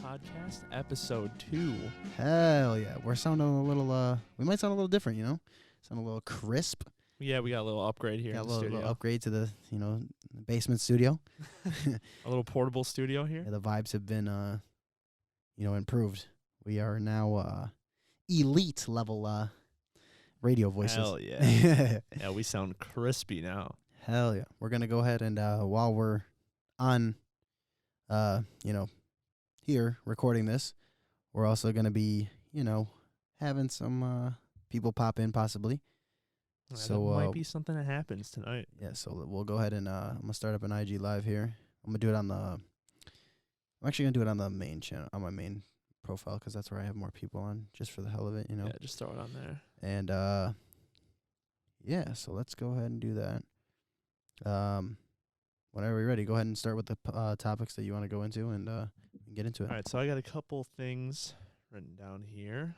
Podcast, episode 2. Hell yeah. We're sounding a little, we might sound a little different, you know? Sound a little crisp. Yeah, we got a little upgrade here in the studio. Little upgrade to the, basement studio. A little portable studio here. Yeah, the vibes have been, improved. We are now elite level radio voices. Hell yeah. Yeah, we sound crispy now. Hell yeah. We're going to go ahead and while we're on, here recording this, we're also going to be, having some people pop in possibly. So that might be something that happens tonight. Yeah, so we'll go ahead and I'm going to start up an IG live here. I'm going to do it on I'm actually going to do it on the main channel, on my main profile, because that's where I have more people on, just for the hell of it, Yeah, just throw it on there. And, yeah, so let's go ahead and do that. Whenever we're ready, go ahead and start with the topics that you want to go into and get into it. All right, so I got a couple things written down here.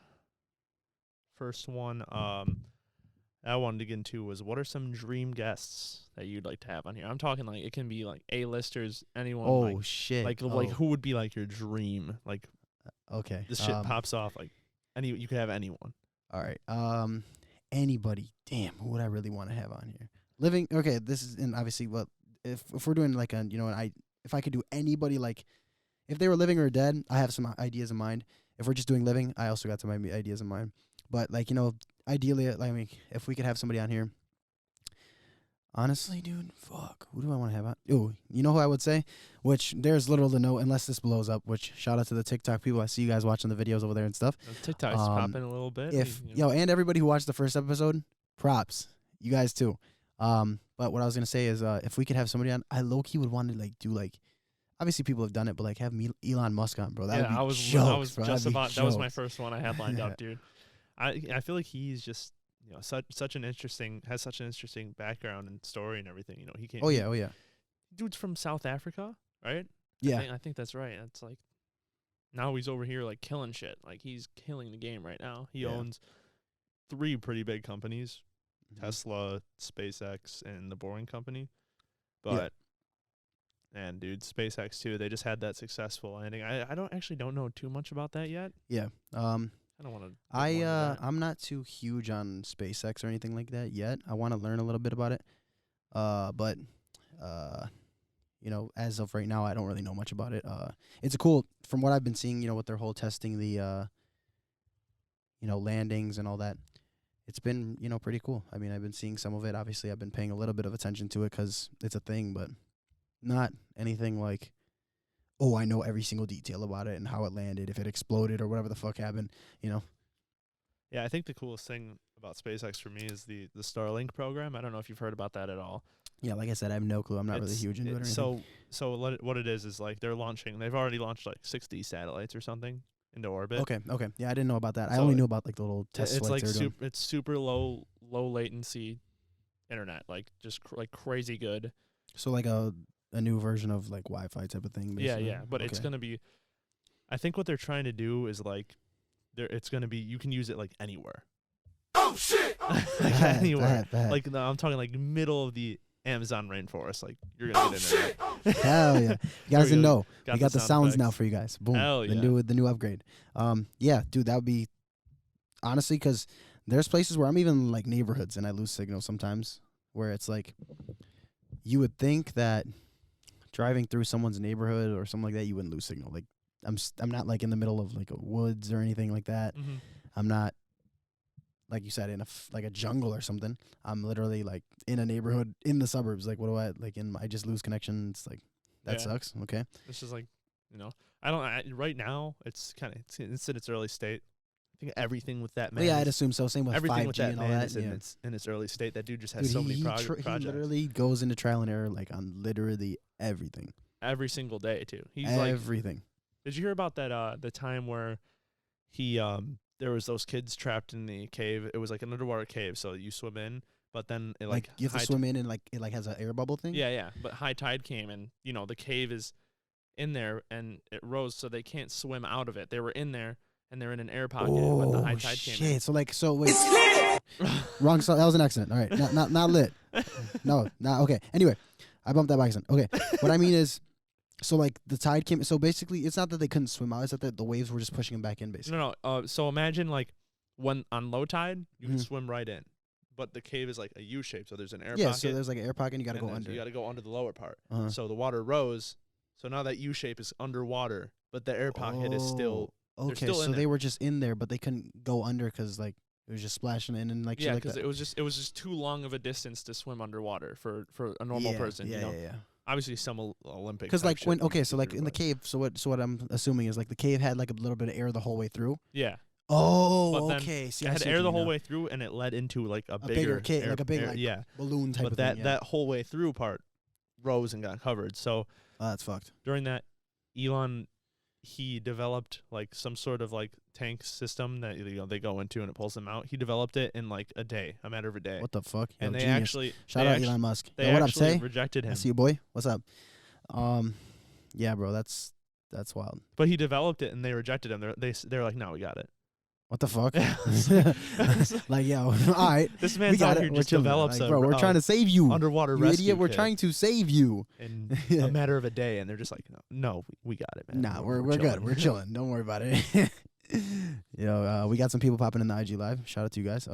First one I wanted to get into was, what are some dream guests that you'd like to have on here? I'm talking like it can be like A-listers, anyone. Oh, shit. Like who would be like your dream? Like, okay, this shit pops off. Like, you could have anyone. All right. Anybody. Damn, who would I really want to have on here? Living. Okay, this is, and obviously, well, if we're doing like if I could do anybody, like if they were living or dead, I have some ideas in mind. If we're just doing living, I also got some ideas in mind. But like, ideally, if we could have somebody on here, honestly, dude, fuck, who do I want to have on? Ooh, you know who I would say? Which there's little to no, unless this blows up, which shout out to the TikTok people. I see you guys watching the videos over there and stuff. TikTok's popping a little bit. And everybody who watched the first episode, props. You guys too. But what I was going to say is, if we could have somebody on, I low-key would want to do obviously people have done it, but have Elon Musk on, bro. That would be jokes, bro. That was my first one I had lined up, dude. I feel like he's just such an interesting background and story and everything. He came. Oh yeah. Dude's from South Africa, right? Yeah, I think that's right. It's like now he's over here like killing shit. Like he's killing the game right now. He owns 3 pretty big companies: Tesla, SpaceX, and the Boring Company. But and dude, SpaceX too. They just had that successful landing. I don't know too much about that yet. Yeah. I don't want to. I'm not too huge on SpaceX or anything like that yet. I want to learn a little bit about it. But as of right now, I don't really know much about it. It's from what I've been seeing, with their whole testing the landings and all that. It's been, pretty cool. I mean, I've been seeing some of it. Obviously, I've been paying a little bit of attention to it because it's a thing, but not anything like, oh, I know every single detail about it and how it landed, if it exploded or whatever the fuck happened, Yeah, I think the coolest thing about SpaceX for me is the Starlink program. I don't know if you've heard about that at all. Yeah, like I said, I have no clue. I'm not really huge into it or anything. So what it is like they've already launched like 60 satellites or something into orbit. Okay. Yeah, I didn't know about that. I only knew about the little test flights they're doing. It's super low latency internet, like just crazy good. So like a new version of like Wi-Fi type of thing. Basically. Yeah, but it's gonna be. I think what they're trying to do is it's gonna be, you can use it like anywhere. Oh shit! Anywhere. Bad. Like I'm talking like middle of the Amazon rainforest. Like you're gonna get in there. Hell yeah! You guys didn't know. We got the sounds effects now for you guys. Boom. Hell yeah. The new upgrade. Yeah, dude, that would be honestly, because there's places where I'm even like neighborhoods and I lose signal sometimes, where it's like you would think that driving through someone's neighborhood or something like that, you wouldn't lose signal. Like I'm not like in the middle of like a woods or anything like that. Mm-hmm. I'm not, like you said, in a jungle or something. I'm literally like in a neighborhood in the suburbs. Like, what do I just lose connection? It's like, that sucks. Okay. It's just like, right now it's in its early state. I think everything with that man. Yeah, I'd assume so. Same with everything 5G with that and all man that. is in its early state. That dude just has Dude, so many projects. projects. He literally goes into trial and error like on literally everything. Every single day too. He's everything. Did you hear about that? The time where there was those kids trapped in the cave. It was like an underwater cave, so you swim in, but then it like you have to swim in and like it like has an air bubble thing. Yeah. But high tide came and the cave is in there and it rose, so they can't swim out of it. They were in there and they're in an air pocket, but the high tide came in. So wait. Wrong. So that was an accident. All right, not lit. No, not okay. Anyway, I bumped that by accident. Okay, what I mean is, So like the tide came. So basically, it's not that they couldn't swim out. It's that the waves were just pushing them back in. Basically. No. So imagine like when on low tide, you can swim right in, but the cave is like a U shape. So there's an air pocket. Yeah. So there's like an air pocket, and you got to go under. You got to go under the lower part. Uh-huh. So the water rose. So now that U shape is underwater, but the air pocket is still. Okay. Still So in they there. were just in there, but they couldn't go under because like it was just splashing in and like Yeah, because it was just too long of a distance to swim underwater for a normal person. Yeah, you know? yeah. Obviously, some Olympic. Because like when so like do, in the cave. So what I'm assuming is like the cave had like a little bit of air the whole way through. Yeah. Oh, But then okay. See, it I had see air what the you whole mean way through, and it led into like a bigger cave, like a big balloon type but of that thing. that whole way through part rose and got covered. So That's fucked. during that, Elon, he developed like some sort of like tank system that they go into and it pulls them out. He developed it in like a matter of a day. What the fuck? And Yo, they genius. actually Shout out Elon Musk. They Yo, what up, actually say? rejected him. I see you, boy. What's up? Yeah, bro. That's wild. But he developed it and they rejected him. They're like, no, we got it. What the fuck? Like, yo, all right. This We man's got out it. here We're just chilling. develops Like, a bro, we're trying to save you. underwater You rescue idiot. We're kit trying to save you. in a matter of a day, and they're just like, no, we got it, man. Nah, we're good. chilling. We're chilling. Don't worry about it. We got some people popping in the IG live. Shout out to you guys.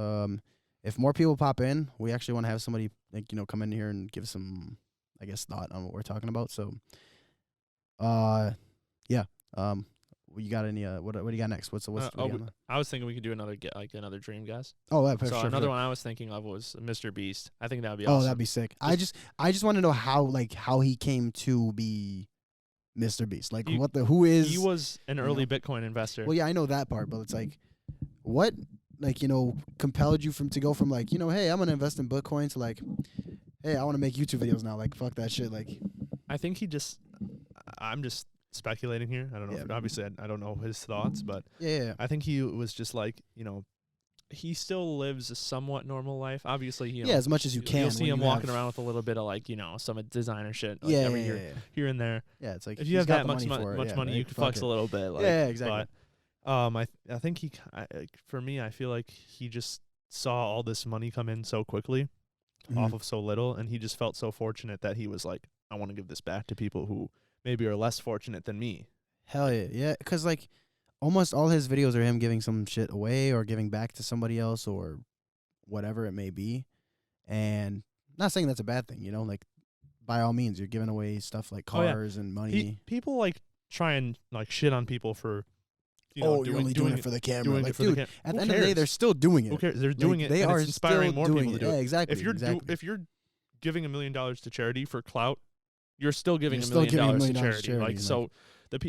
If more people pop in, we actually want to have somebody like come in here and give some, I guess, thought on what we're talking about. So, yeah. You got any? What do you got next? What's I was thinking we could do another dream guess. Oh, So sure, another sure. one I was thinking of was Mr. Beast. I think that would be Oh, awesome. that'd be sick. I just want to know how he came to be Mr. Beast. Like who is He was an early Bitcoin investor. Well, yeah, I know that part, but it's like what compelled you to go from like, hey, I'm gonna invest in Bitcoin to like, hey, I want to make YouTube videos now. Like, fuck that shit. Like, I think I'm just speculating here. I don't know. Obviously, I don't know his thoughts, but yeah. I think he was just like, he still lives a somewhat normal life. Obviously, as much as you can. You'll see him walking around with a little bit of like, some designer shit. Like every year, here and there. Yeah, it's like if you have that much money, money, you can flex a little bit. Like, yeah, exactly. But I think for me, I feel like he just saw all this money come in so quickly off of so little, and he just felt so fortunate that he was like, I want to give this back to people who maybe are less fortunate than me. Hell yeah. Yeah, because like almost all his videos are him giving some shit away or giving back to somebody else or whatever it may be. And not saying that's a bad thing, like by all means, you're giving away stuff like cars and money. People like try and like shit on people for, you're only doing it for the camera. Doing like, it for dude, the at the end of the day, they're still doing it. Who cares? They're doing it. They and are it's inspiring still more doing people to it. do Yeah, it. exactly. If you're giving $1 million to charity for clout, you're still giving You're $1 still million giving $1 to million charity. to charity, Like, so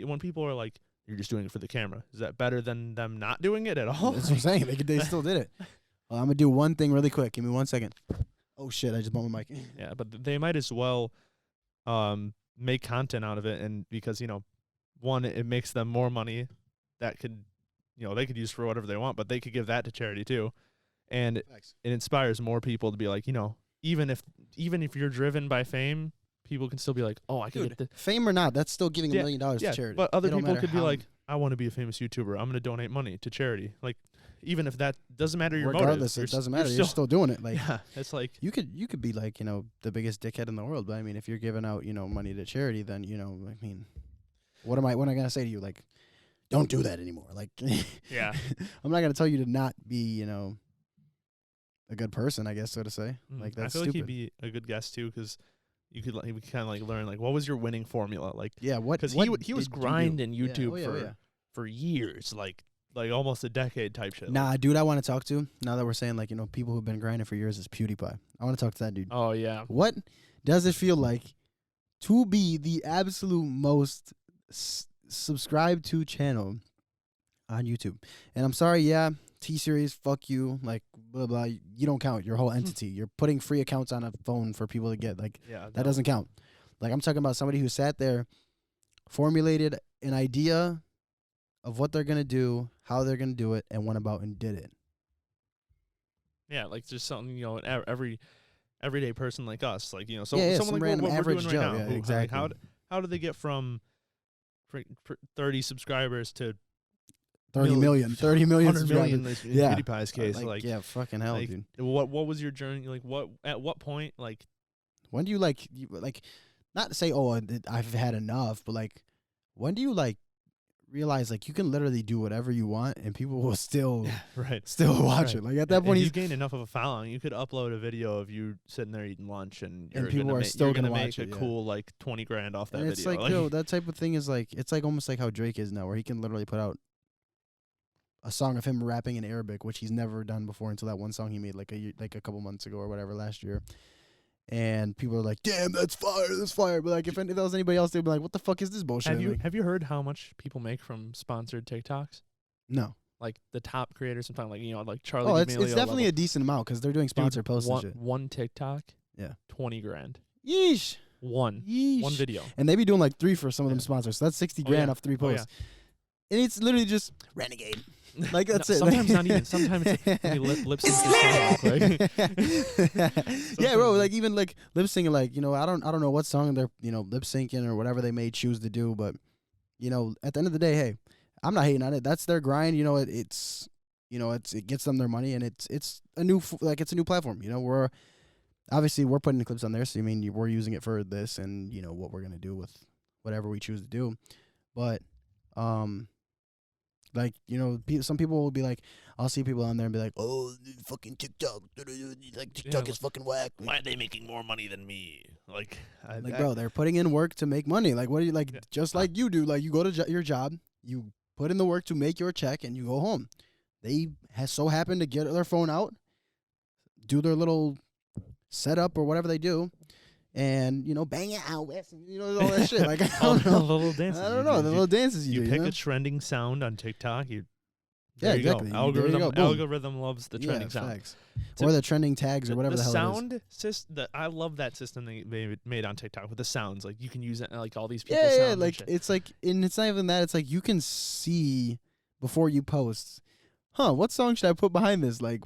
when people are like, you're just doing it for the camera, is that better than them not doing it at all? That's what I'm saying. They still did it. I'm gonna do one thing really quick. Give me 1 second. Oh shit! I just bumped my mic. Yeah, but they might as well make content out of it, and because one, it makes them more money that could they could use for whatever they want, but they could give that to charity too, and it inspires more people to be like, even if you're driven by fame, people can still be like, oh, I could get fame or not, that's still giving $1 million to charity. But other people could be like, I want to be a famous YouTuber. I'm going to donate money to charity. Like, even if that doesn't matter your regardless, motive, it doesn't matter. You're still doing it. Like, yeah, it's like you could be like the biggest dickhead in the world, but I mean, if you're giving out money to charity, then I mean, what am I gonna say to you? Like, don't do that anymore. Like, yeah, I'm not gonna tell you to not be a good person, I guess, so to say. Like, that's I feel stupid. like he'd be a good guest too, because you could kind of like learn like what was your winning formula, like because he was grinding YouTube for years, like almost a decade type shit. Nah, dude, I want to talk to now that we're saying like people who've been grinding for years is Pewdiepie. I want to talk to that dude. Oh yeah, what does it feel like to be the absolute most subscribed to channel on YouTube? And I'm sorry, yeah. T-Series, fuck you, like, blah, blah, you don't count, your whole entity. You're putting free accounts on a phone for people to get, like, that doesn't count. Like, I'm talking about somebody who sat there, formulated an idea of what they're going to do, how they're going to do it, and went about and did it. Yeah, like, just something, everyday person like us, like, someone some like random what average we're doing Joe, right now. yeah, exactly. Like, how do they get from 30 subscribers to 30 million 100 million in yeah. PewDiePie's case, like yeah, fucking hell, dude. What was your journey like? At what point, like, when do you like not to say, oh, I've had enough, but like, when do you like realize like you can literally do whatever you want and people will still still watch it? Like at that point, you gain enough of a following, you could upload a video of you sitting there eating lunch, and people are still gonna make a cool like 20 grand off that and video. It's like, yo, that type of thing is like, it's like almost like how Drake is now, where he can literally put out a song of him rapping in Arabic, which he's never done before until that one song he made like a couple months ago or whatever last year. And people are like, damn, that's fire. But like, if that was anybody else, they'd be like, what the fuck is this bullshit? Have you heard how much people make from sponsored TikToks? No. Like the top creators, sometimes like like Charlie. Oh, it's definitely a decent amount because they're doing sponsored posts and shit. One TikTok, 20 grand. Yeesh. One video, and they be doing like 3 for some of them sponsors. So that's 60 grand off 3 posts. And it's literally just renegade. Like that's it. Sometimes not even. Sometimes it's lip sync his song. Yeah, bro. Like even like lip syncing. Like I don't know what song they're lip syncing or whatever they may choose to do. But at the end of the day, hey, I'm not hating on it. That's their grind. It gets them their money, and it's a new it's a new platform. We're putting the clips on there. So we're using it for this, and what we're gonna do with whatever we choose to do. But some people will be like, I'll see people on there and be like, oh, fucking TikTok. Like, TikTok is fucking whack. Why are they making more money than me? Bro, they're putting in work to make money. Like, what do you, just like you do. Like, you go to your job, you put in the work to make your check, and you go home. They so happen to get their phone out, do their little setup or whatever they do, and bang it out with, all that shit. Like, I don't know, the little dances. I don't know the little dances you do. You pick a trending sound on Tiktok. There you go. Algorithm loves the trending sound. Facts. Or the trending tags or whatever the hell sound it is. system. I love that system they made on TikTok with the sounds. Like you can use it like all these people. Yeah, like it's like, and it's not even that. It's like you can see before you post. What song should I put behind this? Like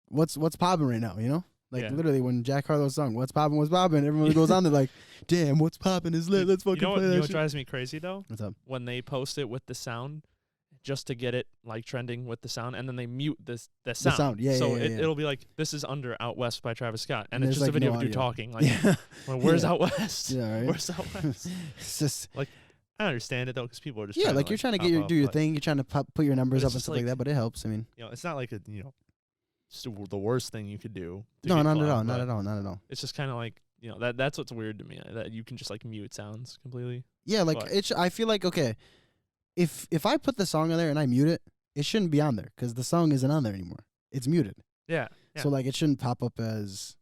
what's popping right now? Literally when Jack Harlow's song, what's popping, everyone goes on there like, damn, what's popping is lit. Let's fucking play that what shit. drives me crazy though? What's up? When they post it with the sound, just to get it like trending with the sound, and then they mute the sound. The sound, yeah. So yeah. it'll be like, this is under Out West by Travis Scott, and it's just like a video no of you audio. talking. Like, where's Out West? Yeah, right. Where's Out West? It's just like, I understand it though, because people are just like you're trying to do your thing. You're trying to put your numbers up and stuff like that, but it helps. It's not like it's the worst thing you could do. No, not at all. It's just kind of like that's what's weird to me, that you can just like mute sounds completely. Yeah, like I feel like, okay, if I put the song on there and I mute it, it shouldn't be on there because the song isn't on there anymore. It's muted. Yeah. So like it shouldn't pop up as,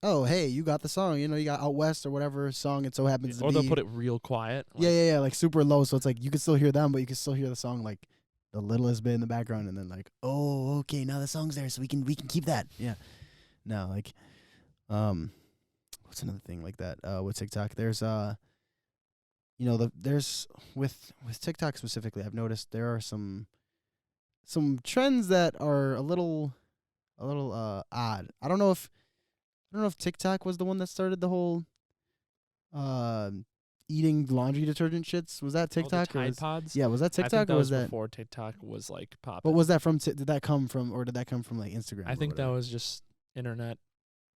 oh hey, you got the song. You got Out West or whatever song it so happens to be. Or they'll put it real quiet. Like, yeah, like super low. So it's like you can still hear them, but you can still hear the song like the littlest bit in the background, and then like, oh, okay, now the song's there, so we can keep that. Yeah. No, like, what's another thing like that with TikTok? There's there's with TikTok specifically, I've noticed there are some trends that are a little odd. I don't know if TikTok was the one that started the whole eating laundry detergent shits. Was that TikTok? The Tide Pods? Yeah, was that TikTok or was that before TikTok was like popping? But was that from did that come from like Instagram? I think that was just internet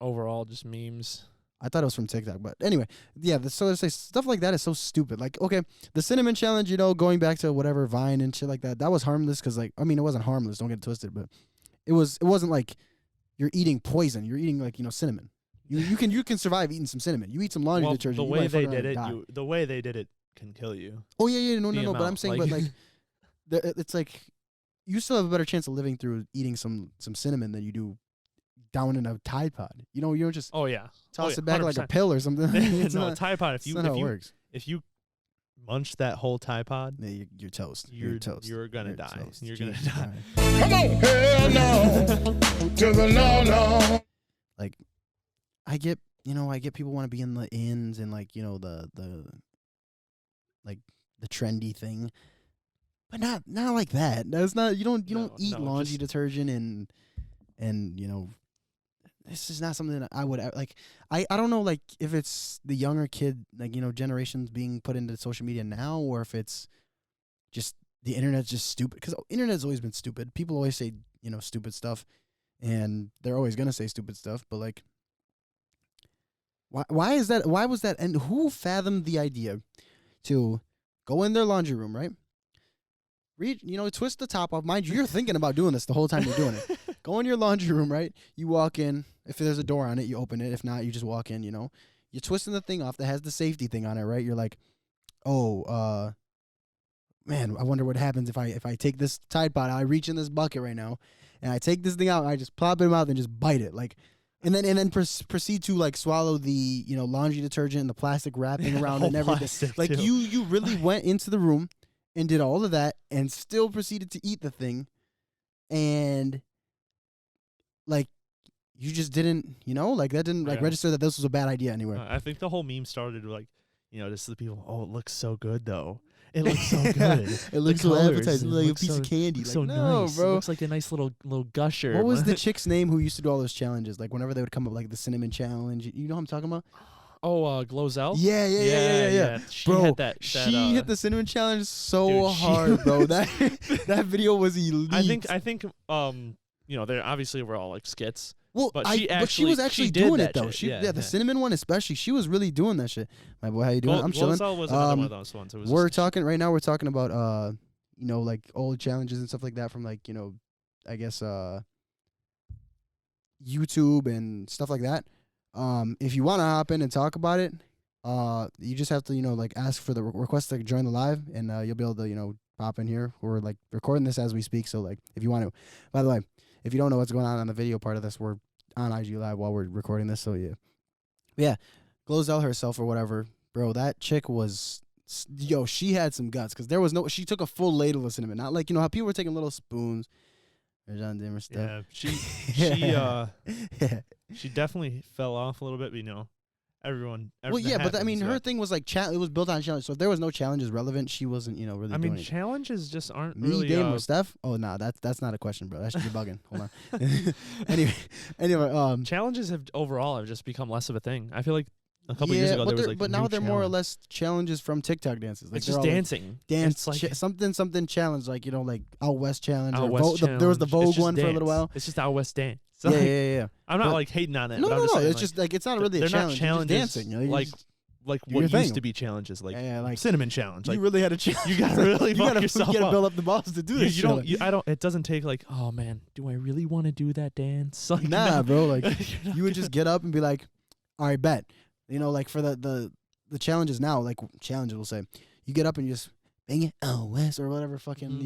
overall, just memes. I thought it was from TikTok, but anyway, yeah. So there's stuff like that is so stupid. Like, okay, the cinnamon challenge, going back to whatever Vine and shit like that. That was harmless because, like, it wasn't harmless. Don't get it twisted, but it wasn't like you're eating poison. You're eating like cinnamon. You can survive eating some cinnamon. You eat some laundry detergent. The way they did it can kill you. Oh yeah, no. But I'm saying, but like, it's like you still have a better chance of living through eating some cinnamon than you do down in a Tide Pod. You don't just toss it back 100%. Like a pill or something. No, Tide Pod. If you munch that whole Tide Pod, yeah, you're toast. You're toast. You're gonna die. Toast. You're gonna die. Come on, hell no, to the no. Like, I get people want to be in the ins and like the like the trendy thing, but not like that. That's not you don't eat laundry detergent and this is not something that I would like. I don't know, like, if it's the younger kid, like, generations being put into social media now, or if it's just the internet's just stupid. Because internet's always been stupid. People always say, stupid stuff, and they're always going to say stupid stuff. But, like, Why is that? Why was that? And who fathomed the idea to go in their laundry room, right? Twist the top off. Mind you, you're thinking about doing this the whole time you're doing it. Go in your laundry room, right? You walk in. If there's a door on it, you open it. If not, you just walk in, You're twisting the thing off that has the safety thing on it, right? You're like, oh, man, I wonder what happens if I take this Tide Pod, I reach in this bucket right now, and I take this thing out, and I just plop it in my mouth and just bite it. Like, and then proceed to, like, swallow the, laundry detergent and the plastic wrapping around and everything. Like, too. you really went into the room and did all of that and still proceeded to eat the thing. And, like, you just didn't, that didn't, register that this was a bad idea anywhere. I think the whole meme started, like, just the people, oh, it looks so good, though. It looks so good. It looks so appetizing, like a piece of candy. So no, nice, bro. It looks like a nice little gusher. What was the chick's name who used to do all those challenges? Like, whenever they would come up, like, the cinnamon challenge. You know what I'm talking about? Oh, Glozell? Yeah. She bro, had that she hit the cinnamon challenge so dude, hard, bro. That video was elite. I think they obviously were all like skits. Well, but she was actually doing it though. Shit. The cinnamon one especially. She was really doing that shit. My boy, how you doing? I'm chilling. Glozell was another one of those ones. We're talking right now. We're talking about like old challenges and stuff like that from like I guess YouTube and stuff like that. If you want to hop in and talk about it, you just have to like ask for the request to join the live, and you'll be able to pop in here. We're like recording this as we speak, so like if you want to. By the way, if you don't know what's going on the video part of this, we're on IG Live while we're recording this, so yeah. But yeah, Glozell herself or whatever, bro, that chick was, she had some guts, because she took a full ladle of cinnamon, not like, how people were taking little spoons, ReJon Dimmer stuff. Yeah, she definitely fell off a little bit, but everyone. Well, yeah, but her thing was like it was built on challenge. So if there was no challenges relevant, she wasn't, really. I doing mean, it. challenges just aren't Me, really. Dame, or Steph? Oh, nah, that's not a question, bro. That should be bugging. Hold on. Anyway, challenges have just become less of a thing. I feel like a couple years ago there was like. But now they're more or less challenges from TikTok dances. Like it's just dancing. Dance, like something challenge, like like Out West challenge. Out West challenge. There was the Vogue one dance. for a little while. It's just Out West dance. So yeah. I'm not like hating on it. No. Saying, it's just like it's not really a challenge. They're not challenges. Dancing, like what used to be challenges, like cinnamon challenge. Like you really had a challenge. You gotta really fuck yourself up. You gotta build up the balls to do this. It doesn't take like, oh man, do I really want to do that dance? Like, nah, bro. Like you would just get up and be like, all right, bet. Like for the challenges now, like challenges will say, you get up and you just bang it, oh West or whatever, fucking,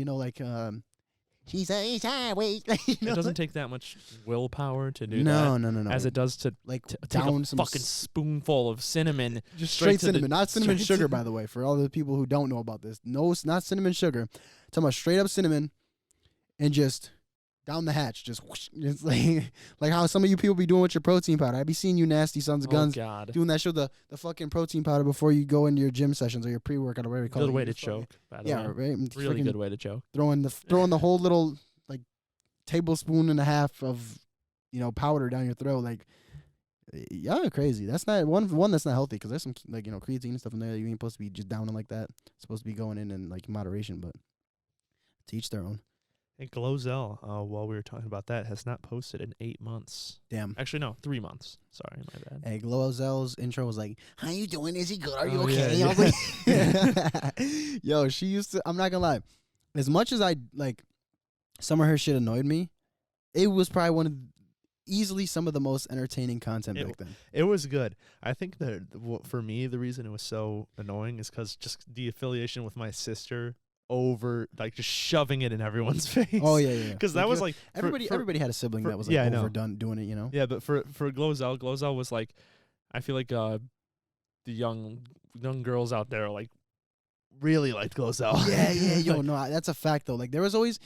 she's sideways. It doesn't take that much willpower to do that. No. As it does to like down take a fucking spoonful of cinnamon. Just straight cinnamon, not cinnamon sugar, by the way. For all the people who don't know about this, no, it's not cinnamon sugar. I'm talking about straight up cinnamon, and just down the hatch, just whoosh, it's like how some of you people be doing with your protein powder. I be seeing you nasty sons of guns doing that shit, the fucking protein powder before you go into your gym sessions or your pre-workout or whatever you call it. Good way to choke, by the way. Right? Really good way to choke. Throwing the whole little like tablespoon and a half of powder down your throat, like crazy. That's not one that's not healthy, because there's some like creatine and stuff in there that you ain't supposed to be just downing like that. It's supposed to be going in like moderation, but to each their own. And Glozell, while we were talking about that, has not posted in 8 months. Damn. Actually, no, 3 months. Sorry, my bad. Hey, Glozell's intro was like, "How you doing? Is he good? Are you okay?" Yeah. I was like, yo, she used to. I'm not gonna lie. As much as I like, some of her shit annoyed me. It was probably easily some of the most entertaining content back then. It was good. I think that for me, the reason it was so annoying is because just the affiliation with my sister. Over like just shoving it in everyone's face. Oh yeah. Because that was like everybody had a sibling that was like overdone doing it. Yeah, but for Glozell was like, I feel like the young girls out there like really liked Glozell. Yeah. Yo, no, that's a fact though. Like there was always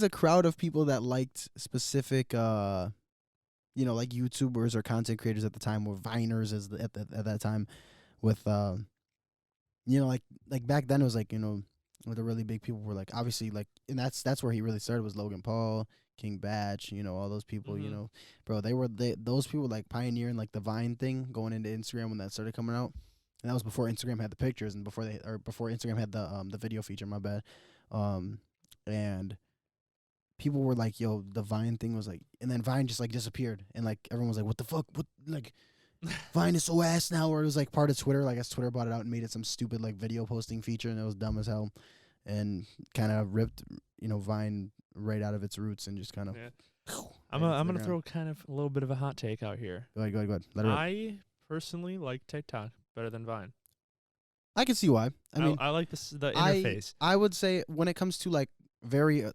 a crowd of people that liked specific like YouTubers or content creators at the time, or Viners at that time, with like back then it was like where the really big people were like, obviously, like, and that's where he really started, was Logan Paul, King Batch, all those people, bro, those people like pioneering like the Vine thing going into Instagram when that started coming out, and that was before Instagram had the pictures and before Instagram had the video feature. My bad, and people were like, yo, the Vine thing was like, and then Vine just like disappeared, and like everyone was like, what the fuck, what, like. Vine is so ass now, or it was like part of Twitter. Like, I guess Twitter bought it out and made it some stupid like video posting feature, and it was dumb as hell, and kind of ripped Vine right out of its roots and just kind of. Yeah. I'm gonna throw kind of a little bit of a hot take out here. Go ahead. Let it rip. I personally like TikTok better than Vine. I can see why. I mean, I like the interface. I would say when it comes to like when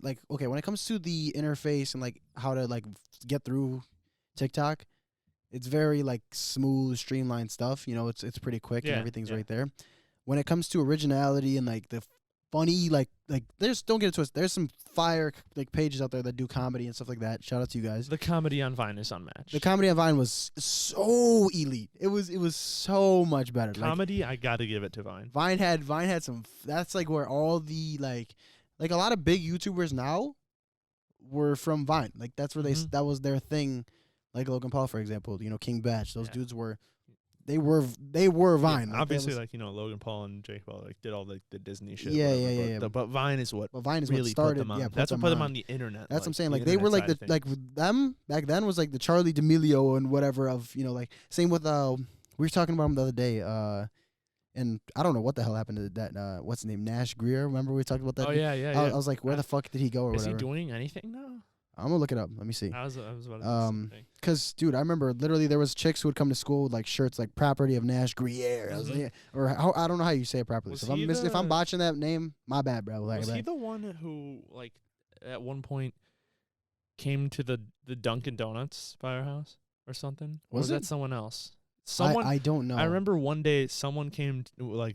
it comes to the interface and like how to like get through TikTok, it's very like smooth, streamlined stuff. It's pretty quick and everything's right there. When it comes to originality and like the funny, like don't get it twisted. There's some fire like pages out there that do comedy and stuff like that. Shout out to you guys. The comedy on Vine is unmatched. The comedy on Vine was so elite. It was so much better. Comedy, I gotta give it to Vine. Vine had some. That's like where all the like a lot of big YouTubers now were from Vine. Like that's where that was their thing. Like Logan Paul, for example. King Batch. Those dudes were. They were Vine. Yeah, obviously, Logan Paul and Jake Paul did all the Disney shit. Yeah. But Vine is what. But Vine is really what started. put them on. Yeah, that's what put them on the internet. That's what I'm saying. Like they were like them back then was like the Charlie D'Amelio and whatever of like same with we were talking about him the other day. And I don't know what the hell happened to that. What's his name? Nash Greer. Remember we talked about that? Oh yeah. I was like, where the fuck did he go? Or is whatever. He doing anything now? I'm gonna look it up. Let me see. I was about to say cause dude, I remember literally there was chicks who would come to school with like shirts like property of Nash Greer. I was like, I don't know how you say it properly. So if I'm botching that name, my bad, bro. Was he the one who like at one point came to the Dunkin' Donuts firehouse or something? Was that someone else? I don't know. I remember one day someone came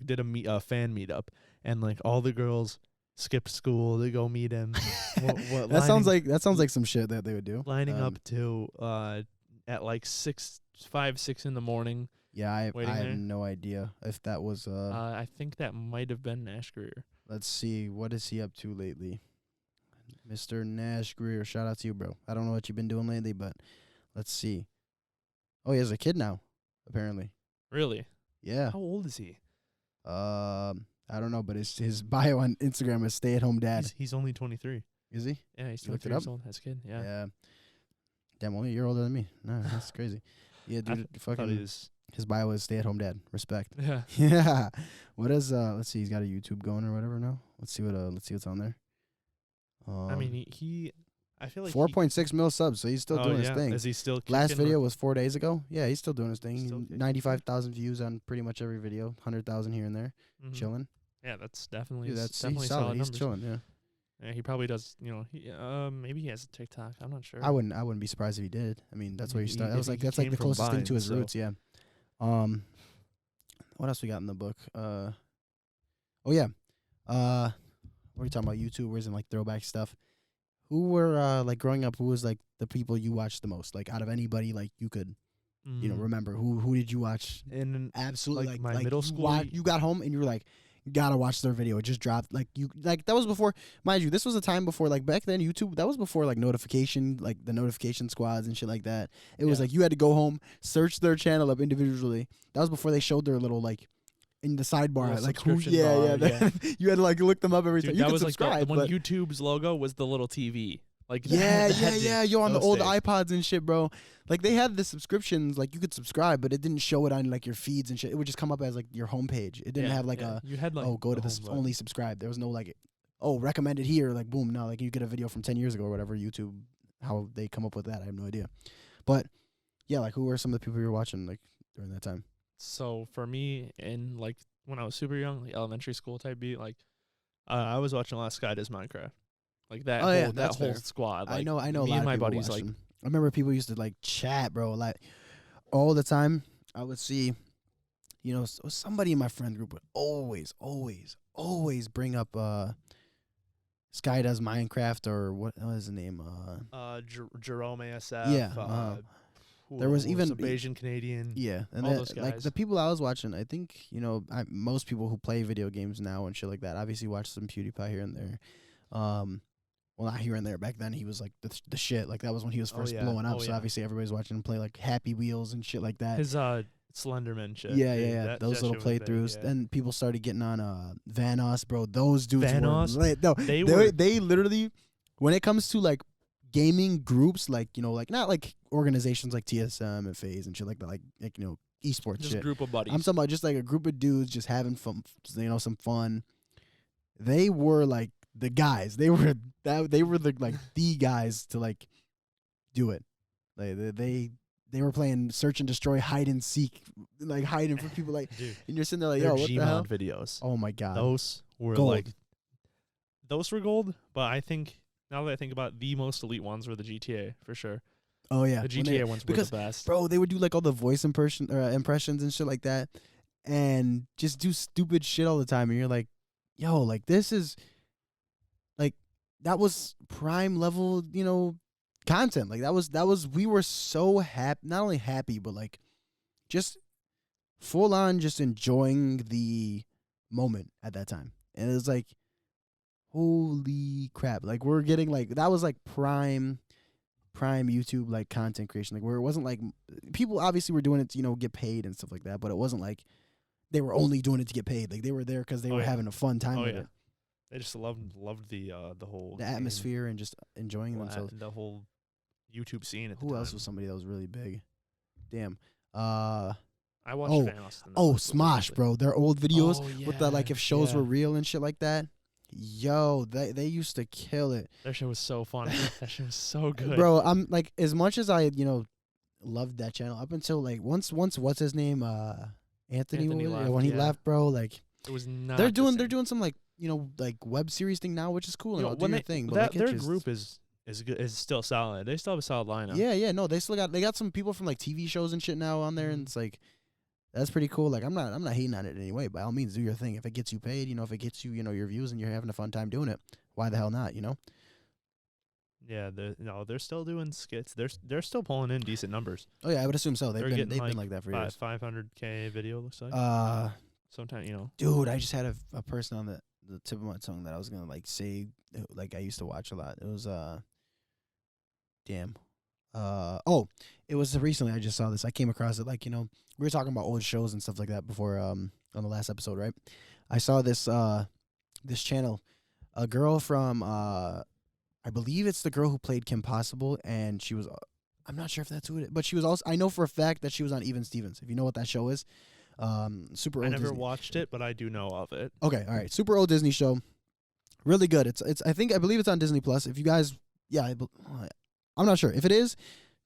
did a fan meetup and like all the girls skipped school to go meet him. That sounds like some shit that they would do. Lining up to at like 5, 6 in the morning. Yeah, I have no idea if that was. I think that might have been Nash Greer. Let's see, what is he up to lately, Mr. Nash Greer? Shout out to you, bro. I don't know what you've been doing lately, but let's see. Oh, he has a kid now, apparently. Really? Yeah. How old is he? I don't know, but his bio on Instagram is stay-at-home dad. He's only 23. Is he? Yeah, he's 23 years old. That's good. Yeah. Yeah. Damn, only a year older than me. No, that's crazy. Yeah, dude, his bio is stay-at-home dad. Respect. Yeah. Yeah. What is let's see, he's got a YouTube going or whatever now. Let's see what's on there. I mean, he I feel like 4.6 mil subs, so he's still doing his thing. Is he still Last video was 4 days ago. Yeah, he's still doing his thing. 95,000 kicking. views on pretty much every video. 100,000 here and there. Chilling. Yeah, that's definitely that's definitely solid. He's numbers. chilling. Yeah. Yeah, he probably does. Maybe he has a TikTok. I'm not sure. I wouldn't be surprised if he did. I mean, that's where you start. That's like the from closest thing to Vine, his roots. Yeah. What else we got in the book? Oh yeah. What are you talking about? YouTubers and like throwback stuff. Who were like growing up? Who was like the people you watched the most? Like out of anybody, like you could, remember who did you watch? In absolutely like my middle school. You got home and you were like, gotta watch their video. It just dropped. Like that was before. Mind you, this was a time before like back then YouTube. That was before like the notification squads and shit like that. It was like you had to go home, search their channel up individually. That was before they showed their little like. In the sidebar, like who? Yeah. You had to like look them up every time. You could subscribe. Like when YouTube's logo was the little TV. Like yeah. Yo, on the old iPods and shit, bro. Like they had the subscriptions, like you could subscribe, but it didn't show it on like your feeds and shit. It would just come up as like your homepage. It didn't have like you had like go to this only subscribe. There was no like recommended here. Like boom, no, like you get a video from 10 years ago or whatever. YouTube, how they come up with that, I have no idea. But yeah, like who were some of the people you were watching like during that time? So for me, in like when I was super young, like elementary school type beat, like I was watching a lot of Sky Does Minecraft, like that. That whole squad. Like, I know. Me and my buddies like. I remember people used to like chat, bro, like all the time. I would see, somebody in my friend group would always bring up Sky Does Minecraft or what was his name? Jerome ASF. Yeah. There was even Asian Canadian. Yeah, and all those guys. Like the people I was watching, I think most people who play video games now and shit like that obviously watch some PewDiePie here and there. Well, not here and there. Back then, he was like the shit. Like that was when he was first blowing up. So obviously, everybody's watching him play like Happy Wheels and shit like that. His Slenderman shit. Yeah. Those little playthroughs. Then people started getting on Vanoss, bro. Those dudes were lit. No, they literally, when it comes to like gaming groups, like like not like organizations like TSM and FaZe and shit like that, like you know, esports Just shit. a group of buddies. I'm talking about just like a group of dudes just having fun, you know, some fun. They were like the guys. They were the like the guys to like do it. Like they were playing search and destroy, hide and seek, like hiding from people. Like, Dude, and you're sitting there like, their yo, what the hell? Gmod videos. Oh my god, Those were Gold. like, those were gold. But I think now that I think about it, the most elite ones were the GTA for sure. Oh yeah, The when they- GTA ones were because, the best. bro, they would do like all the voice impressions and shit like that, and just do stupid shit all the time. And you're like, yo, like this is, like, that was prime level, you know, content. Like that was we were so happy, not only happy, but like, just full on just enjoying the moment at that time. And it was like, holy crap! Like we're getting like that was like prime YouTube like content creation, like where it wasn't like people obviously were doing it to, you know, get paid and stuff like that, but it wasn't like they were only doing it to get paid. Like they were there because they were having a fun time with it. They just loved the whole The atmosphere and just enjoying themselves. the whole YouTube scene. At the Who else time. was somebody that was really big? Damn. I watched oh, Van Austin. Oh, Smosh, bro. Their old videos with the like yeah, if shows were yeah. real and shit like that. Yo, they used to kill it. That shit was so funny. That shit was so good. Bro, I'm like, as much as I, you know, loved that channel up until like once what's his name, Anthony left, when he yeah. left, bro, like it was not. they're the same. doing some like, you know, like web series thing now, which is cool. You And know, I'll do when your they, thing, but that, like, it their just- group is good. Is still solid. They still have a solid lineup. Yeah, no, they got some people from like TV shows and shit now on there, and it's like that's pretty cool. Like I'm not hating on it in any way. By all means, do your thing. If it gets you paid, you know, if it gets you, you know, your views and you're having a fun time doing it, why the hell not? You know. Yeah, they're still doing skits. They're still pulling in decent numbers. Oh yeah, I would assume so. They've They're been getting like that for years. 500K video looks like. Sometimes Dude, I just had a person on the tip of my tongue that I was gonna like say, like I used to watch a lot. It was damn. It was recently I just saw this. I came across it, like, you know, we were talking about old shows and stuff like that before on the last episode, right? I saw this this channel, a girl from I believe it's the girl who played Kim Possible, and she was I'm not sure if that's who it is, but she was also, I know for a fact that she was on Even Stevens. If you know what that show is. Super old I never Disney. watched it, but I do know of it. Okay, all right. Super old Disney show. Really good. It's I believe it's on Disney Plus. If you guys, yeah, I'm not sure. If it is,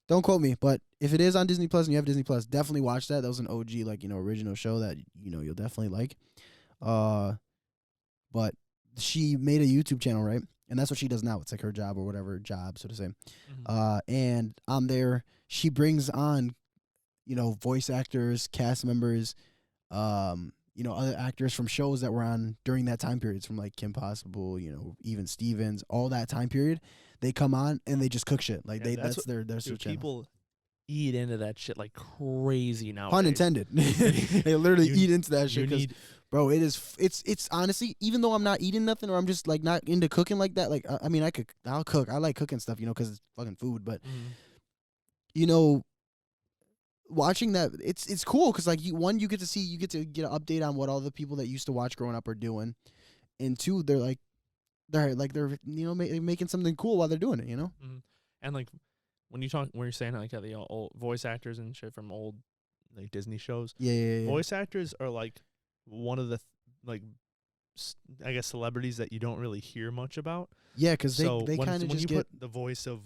don't quote me, but if it is on Disney Plus and you have Disney Plus, definitely watch that. That was an OG, like, you know, original show that, you know, you'll definitely like. But she made a YouTube channel, right? And that's what she does now. It's like her job or whatever job, so to say. Mhm. And on there, she brings on, you know, voice actors, cast members, you know, other actors from shows that were on during that time period, from like Kim Possible, you know, Even Stevens, all that time period. They come on and they just cook shit. Like Yeah, that's their Dude, channel. people eat into that shit like crazy now. Pun intended. They literally You- eat into that You shit. 'Cause, need bro, it's honestly, even though I'm not eating nothing or I'm just like not into cooking like that. Like I mean, I'll cook. I like cooking stuff, you know, because it's fucking food. But you know, watching that, it's cool because like you get to get an update on what all the people that used to watch growing up are doing, and two, they're you know making something cool while they're doing it, you know. And like when you're saying like the old voice actors and shit from old like Disney shows, Yeah. voice actors are like one of the I guess celebrities that you don't really hear much about. Yeah, because So they when- kind of when just you get put the voice of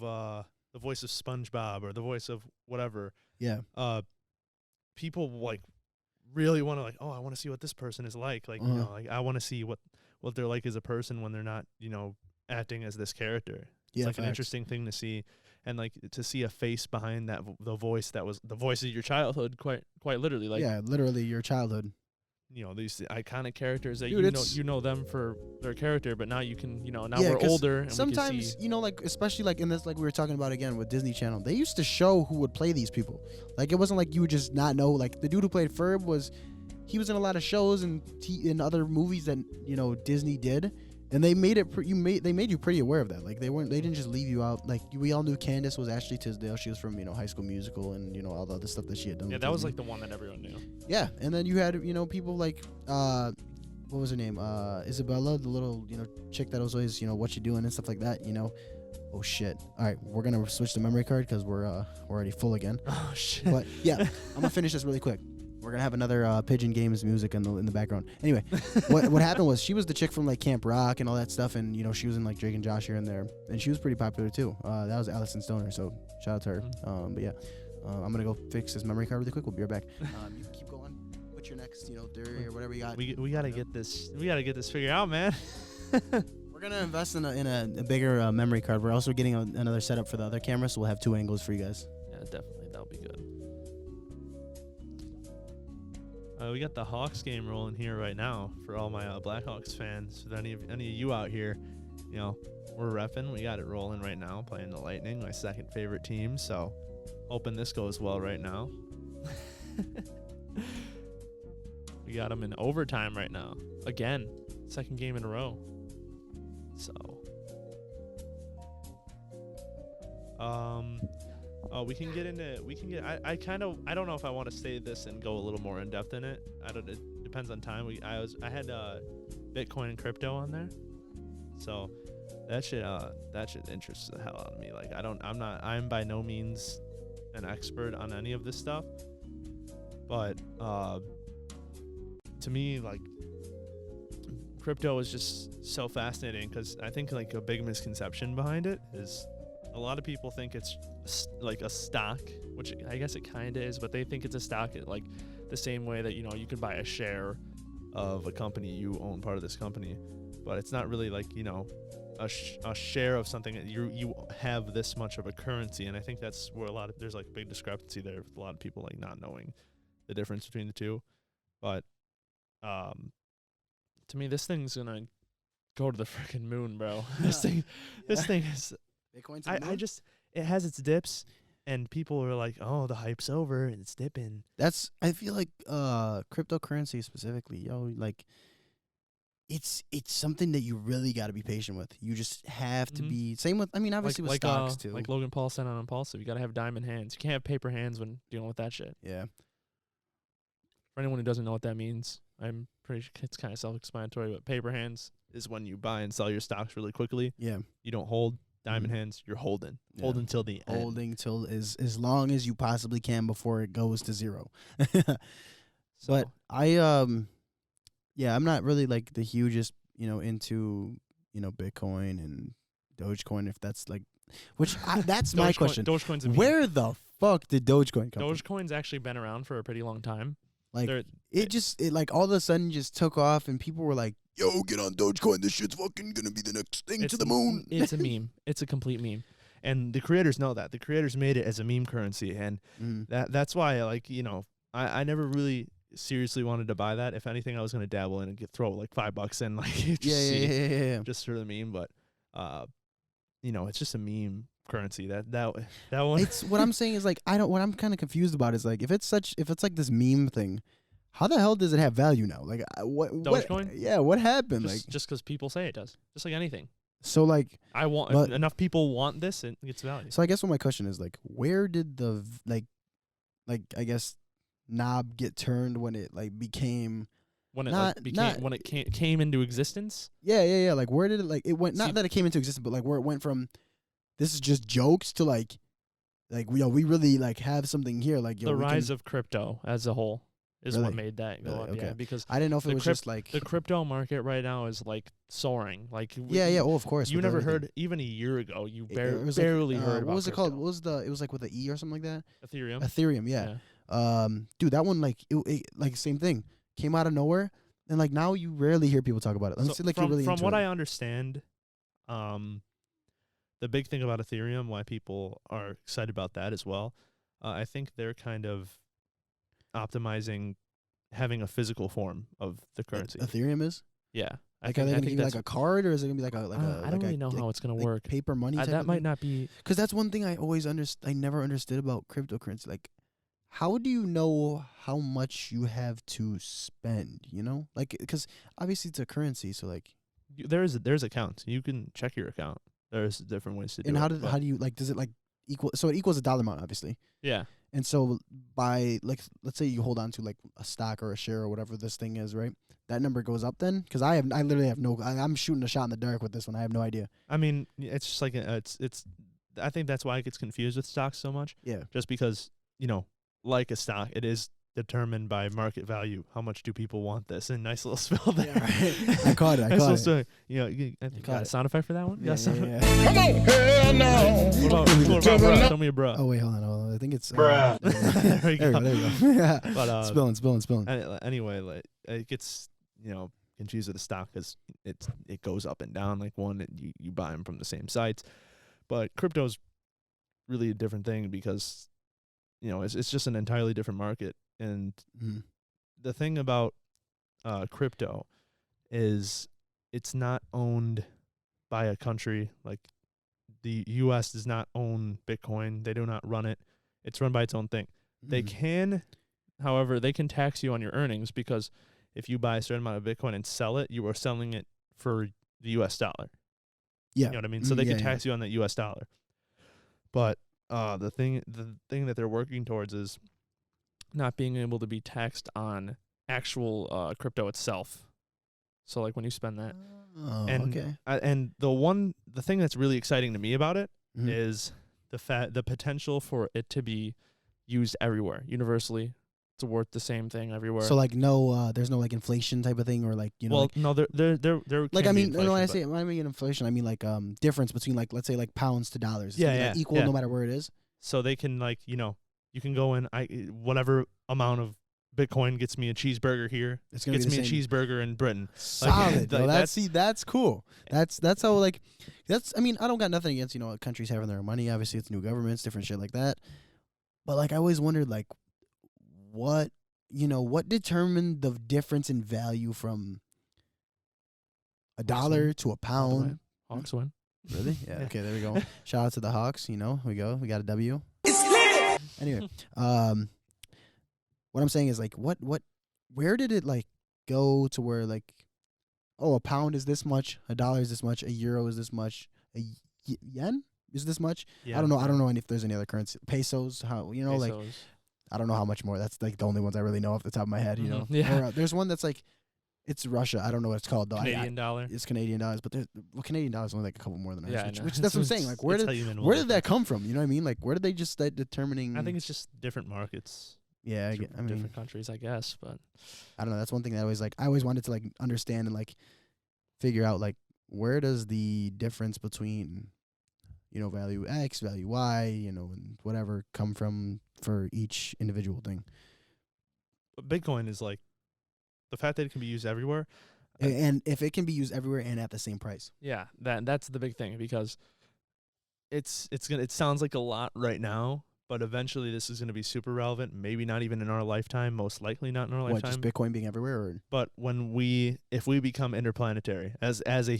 SpongeBob or the voice of whatever, yeah. people like really want to like, oh, I want to see what this person is like. Like, you know, like I want to see what they're like as a person when they're not, you know, acting as this character. It's Yeah, like an facts. interesting thing to see, and like to see a face behind that the voice that was the voice of your childhood, quite literally. Like, Yeah, literally your childhood. you know, these iconic characters that Dude, you know them for their character, but now you can, you know, now Yeah, we're 'cause older and we can Sometimes, see. you know, like especially like in this, like we were talking about again with Disney Channel, they used to show who would play these people. Like it wasn't like you would just not know. Like the dude who played Ferb he was in a lot of shows and in other movies that, you know, Disney did, and they made it. They made you pretty aware of that. Like they didn't just leave you out. Like we all knew Candace was Ashley Tisdale. She was from, you know, High School Musical and, you know, all the other stuff that she had done. Yeah, with that was Disney. like the one that everyone knew. Yeah, and then you had, you know, people like what was her name? Isabella, the little, you know, chick that was always, you know, what you doing and stuff like that, you know. Oh shit! All right, we're gonna switch the memory card because we're already full again. Oh shit. But yeah, I'm gonna finish this really quick. We're gonna have another Pigeon Games music in the background. Anyway, what happened was she was the chick from like Camp Rock and all that stuff, and she was in like Drake and Josh here and there, and she was pretty popular too. That was Allison Stoner, so shout out to her. But yeah, I'm gonna go fix this memory card really quick. We'll be right back. You keep going. What's your next theory or whatever you got? We gotta get this. We gotta get this figured out, man. We're gonna invest in a bigger memory card. We're also getting another setup for the other camera, so we'll have 2 angles for you guys. Yeah, definitely. That'll be good. We got the Hawks game rolling here right now for all my Blackhawks fans. With any of you out here, we're repping. We got it rolling right now, playing the Lightning, my second favorite team. So, hoping this goes well right now. We got them in overtime right now. Again, second game in a row. So, we can get into. I don't know if I want to say this and go a little more in depth in it. It depends on time. I had Bitcoin and crypto on there, so that shit interests the hell out of me. Like I'm by no means an expert on any of this stuff, but to me, like, crypto is just so fascinating because I think like a big misconception behind it is a lot of people think it's like a stock, which I guess it kind of is, but they think it's a stock like the same way that you could buy a share of a company, you own part of this company, but it's not really like a share of something that you have this much of a currency. And I think that's where there's like a big discrepancy there with a lot of people like not knowing the difference between the two. But to me, this thing's gonna go to the freaking moon, bro. This thing is. Bitcoin's it has its dips, and people are like, "Oh, the hype's over, and it's dipping." I feel like cryptocurrency specifically, like it's something that you really got to be patient with. You just have to be same with. I mean, obviously with stocks too. Like Logan Paul said on Impulsive, you got to have diamond hands. You can't have paper hands when dealing with that shit. Yeah. For anyone who doesn't know what that means, I'm pretty sure it's kind of self-explanatory. But paper hands is when you buy and sell your stocks really quickly. Yeah. You don't hold. Diamond hands, you're holding. Yeah. Holding till the end. Holding till as long as you possibly can before it goes to zero. But I'm not really like the hugest, into, Bitcoin and Dogecoin, if that's like, that's my question. Dogecoin's a meme. Where the fuck did Dogecoin come from? Dogecoin's actually been around for a pretty long time. Like, it like all of a sudden just took off and people were like, yo, get on Dogecoin. This shit's fucking gonna be the next thing to the moon. It's a meme. It's a complete meme. And the creators know that. The creators made it as a meme currency. And that's why, like, I never really seriously wanted to buy that. If anything, I was going to dabble in and throw like $5 in, like, just for the meme. But, it's just a meme currency. That one. It's what I'm saying is like, what I'm kind of confused about is like, if it's like this meme thing, how the hell does it have value now? Like, Dogecoin? Yeah, what happened? Just because people say it does. Just like anything. So, like, if enough people want this, it gets value. So I guess what my question is, like, where did the, like, I guess, knob get turned when it, like, became... When it came into existence? Yeah. Like, where did it, like, it went... Not that it came into existence, but, like, where it went from, this is just jokes to, like we really, like, have something here. Like, the rise of crypto as a whole. Is really? What made that go up, okay. Yeah, because I didn't know if it was just like the crypto market right now is like soaring. Like oh, of course. You never heard even a year ago. You barely heard about. What was crypto. It called? What was it was like with an E or something like that. Ethereum, yeah. Dude, that one like it like same thing came out of nowhere, and like now you rarely hear people talk about it. Let's see, like from what I understand, the big thing about Ethereum, why people are excited about that as well, I think they're kind of optimizing having a physical form of the currency. Ethereum is? Yeah. Like, are they going to give you like a card, or is it going to be like a I don't really know how it's going to work. Paper money type that might not be... Because that's one thing I never understood about cryptocurrency. Like, how do you know how much you have to spend, Like, because obviously it's a currency, so like... There's accounts. You can check your account. There's different ways to do it. And how do you, like, does it like equal... So it equals a dollar amount, obviously. Yeah. And so by like, let's say you hold on to like a stock or a share or whatever this thing is, right? That number goes up then, because I literally have no. I'm shooting a shot in the dark with this one. I have no idea. I mean, it's just like it's. I think that's why it gets confused with stocks so much. Yeah. Just because like a stock, it is determined by market value. How much do people want this? And nice little spell there. Yeah, right. I caught it. I Nice caught little it. story. I think got a it. sound effect for that one. Yeah, Yeah. Come on, hell no. What about bruh? Tell me a bruh. Oh wait, hold on. I think it's Bruh. There we go. There we go. Yeah. But Spilling. Anyway, like it gets confused with the stock because it goes up and down. Like one, you buy them from the same sites, but crypto's really a different thing because it's just an entirely different market. And the thing about crypto is it's not owned by a country. Like the U.S. does not own Bitcoin. They do not run it. It's run by its own thing. They can, however, they can tax you on your earnings because if you buy a certain amount of Bitcoin and sell it, you are selling it for the U.S. dollar. Yeah. You know what I mean? So they can tax you on that U.S. dollar. But the thing that they're working towards is not being able to be taxed on actual crypto itself. So like when you spend that. Oh, and, okay. And the thing that's really exciting to me about it is the potential for it to be used everywhere, universally. It's worth the same thing everywhere. So like no, there's no like inflation type of thing or like well, like, no, there like I mean inflation, when I mean inflation, I mean like difference between like let's say like pounds to dollars. It's Yeah, gonna be, yeah, like, equal yeah. no matter where it is. So they can like you can go in whatever amount of Bitcoin gets me a cheeseburger here. It's gonna gets be me the a same. cheeseburger in Britain. Solid. Like, That's cool. That's how like I mean I don't got nothing against countries having their money. Obviously it's new governments, different shit like that. But like I always wondered like what determined the difference in value from $1 to a pound. Hawks win. Really? Yeah. Okay, there we go. Shout out to the Hawks. We go. We got a W. Anyway, what I'm saying is like, where did it like go to where like, oh, a pound is this much, $1 is this much, a euro is this much, a yen is this much? Yeah. I don't know if there's any other currency. Pesos, like Pesos. I don't know how much more. That's like the only ones I really know off the top of my head. Yeah. Or, there's one that's like, it's Russia. I don't know what it's called though. Canadian dollar. It's Canadian dollars, but Canadian dollars is only like a couple more than ours. Yeah, I know. Which that's what I'm saying. Like, where did that come from? You know what I mean? Like, where did they just start determining? I think it's just different markets. Yeah, I mean, different countries, I guess. But I don't know. That's one thing that I always wanted to like understand and like figure out like where does the difference between value X, value Y, and whatever come from for each individual thing. But Bitcoin is like the fact that it can be used everywhere. And if it can be used everywhere and at the same price. Yeah, that's the big thing because it sounds like a lot right now, but eventually this is going to be super relevant. Maybe not even in our lifetime. Most likely not in our lifetime. Just Bitcoin being everywhere, or but if we become interplanetary as a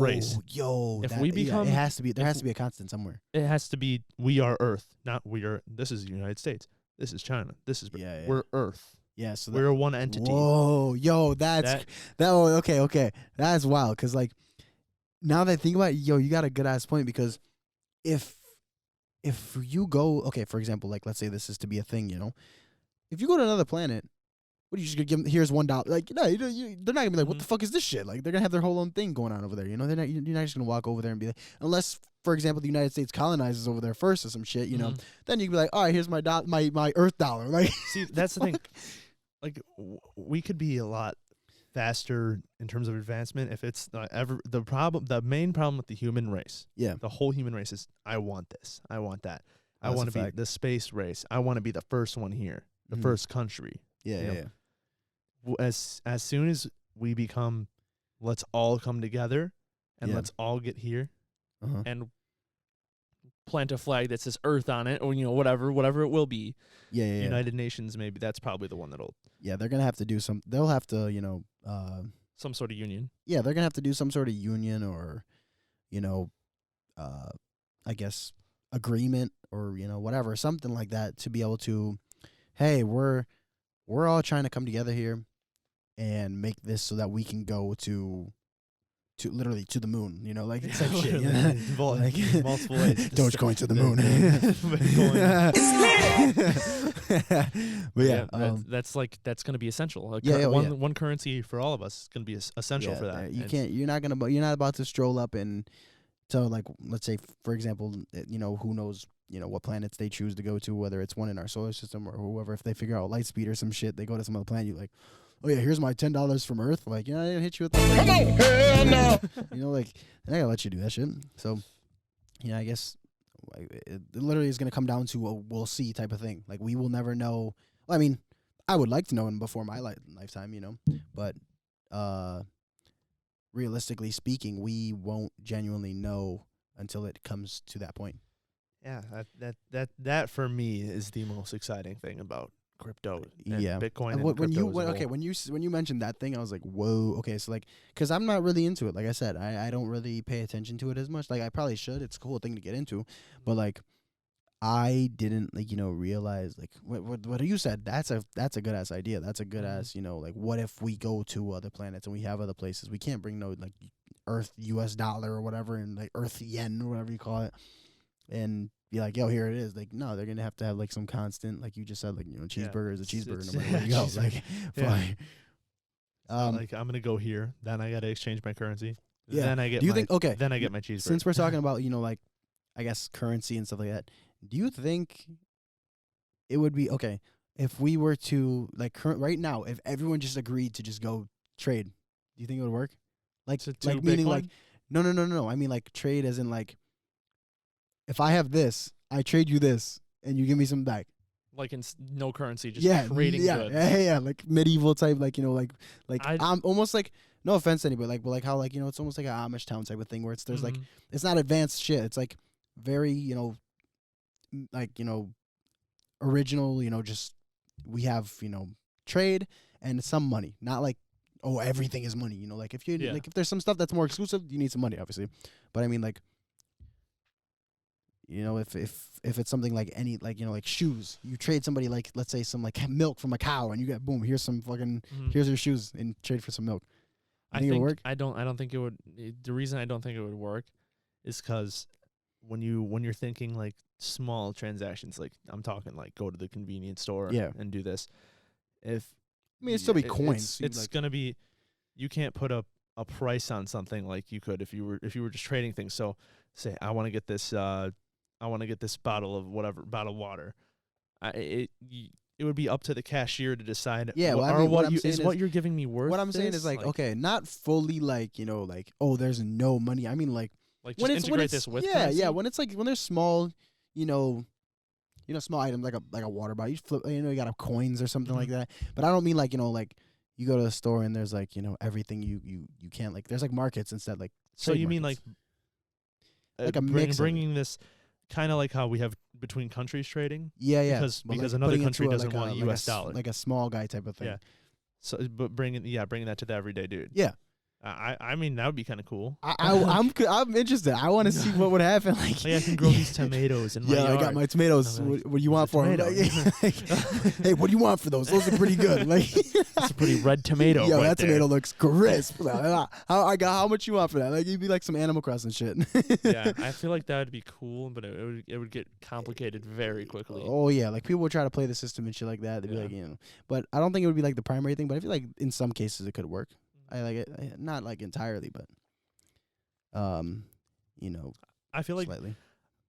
race, if we become, it has to be there has to be a constant somewhere. It has to be we are Earth, not we are. This is the United States. This is China. This is we're Earth. Yeah, so we're one entity. Whoa, yo, okay. That's wild because like now that I think about it, you got a good ass point because if you go, okay, for example, like let's say this is to be a thing, if you go to another planet, what are you just gonna give them? Here's $1. Like, no, they're not gonna be like, what the fuck is this shit? Like, they're gonna have their whole own thing going on over there. You're not just gonna walk over there and be like, unless, for example, the United States colonizes over there first or some shit, then you can be like, all right, here's my Earth dollar. Like, see, that's the thing. Like, we could be a lot faster in terms of advancement if it's the main problem with the human race. Yeah, the whole human race is I want this, I want that, I want to be the space race, I want to be the first one here, the first country. Yeah. As soon as we become, let's all come together and let's all get here and plant a flag that says Earth on it, or whatever it will be. Yeah. United Nations, maybe that's probably the one that'll. Yeah, they're gonna have to do some. They'll have to, some sort of union. Yeah, they're gonna have to do some sort of union or, I guess agreement or whatever, something like that to be able to, hey, we're all trying to come together here and make this so that we can go to to literally to the moon. You know, like it's like shit. Literally, You know? like, multiple ways. Dogecoin to the moon. But yeah, that's gonna be essential. One currency for all of us is gonna be essential for that. You can't. You're not about to stroll up and so like let's say for example, you know, who knows, you know, what planets they choose to go to, whether it's one in our solar system or whoever. If they figure out light speed or some shit, they go to some other planet. You like, oh yeah, here's my $10 from Earth. Like, I didn't hit you with that. Come on, hell no. You know, like they're not gonna let you do that shit. So, I guess it literally is gonna come down to a we'll see type of thing. Like we will never know. Well, I mean, I would like to know him before my lifetime, you know, but realistically speaking, we won't genuinely know until it comes to that point. Yeah, that for me is the most exciting thing about crypto. And Bitcoin. And when you mentioned that thing, I was like, whoa. Okay, so like, because I'm not really into it. Like I said, I don't really pay attention to it as much. Like I probably should. It's a cool thing to get into, but like, I didn't like realize like what you said. That's a good ass idea. That's a good ass like what if we go to other planets and we have other places? We can't bring no like Earth US dollar or whatever and like Earth yen or whatever you call it, and be like, yo, here it is. Like, no, they're gonna have to have like some constant, like you just said, like cheeseburger is a cheeseburger no matter where you go. Like, fine. Like I'm gonna go here, then I gotta exchange my currency. Yeah. Then I get. Then I get my cheeseburger. Since we're talking about like, I guess currency and stuff like that. Do you think it would be okay if we were to like right now, if everyone just agreed to just go trade? Do you think it would work? Like meaning Bitcoin? Like no. I mean like trade as in like if I have this, I trade you this, and you give me some back. Like in no currency, just trading goods. Yeah, like medieval type, like like I'm almost like no offense to anybody, but like how like it's almost like an Amish town type of thing where there's like it's not advanced shit. It's like very like original. Just we have trade and some money, not like everything is money. Like if you like if there's some stuff that's more exclusive, you need some money, obviously. But I mean like. If it's something like any like like shoes, you trade somebody like let's say some like milk from a cow, and you get boom, here's some fucking here's your shoes, and trade for some milk. I think it would work. I don't think it would. The reason I don't think it would work is because when you're thinking like small transactions, like I'm talking like go to the convenience store and do this. It'd still be coins. It's gonna be you can't put a price on something like you could if you were just trading things. So say I want to get this. I want to get this bottle of water. It would be up to the cashier to decide. Yeah, what you're giving me worth. What I'm saying is like okay, not fully like like there's no money. I mean like just integrate this with currency? When it's like when there's small small items like a water bottle. You flip you got coins or something like that. But I don't mean like like you go to the store and there's like everything you can't like there's like markets instead like. So you mean like a mix bringing this. Kind of like how we have between countries trading. Yeah. Because another country doesn't want US dollar. Like a small guy type of thing. Yeah. So, but bringing that to the everyday dude. Yeah. I mean that would be kind of cool. I'm interested. I want to see what would happen. Like I can grow these tomatoes in my yard. I got my tomatoes. What do you want for them? Hey, what do you want for those? Those are pretty good. Like it's a pretty red tomato. Yo, right that there. tomato looks crisp. How much you want for that? Like you'd be like some Animal Crossing shit. Yeah, I feel like that would be cool, but it would get complicated very quickly. Oh yeah, like people would try to play the system and shit like that. They'd be like but I don't think it would be like the primary thing. But I feel like in some cases it could work. I like it, not like entirely, but I feel like slightly.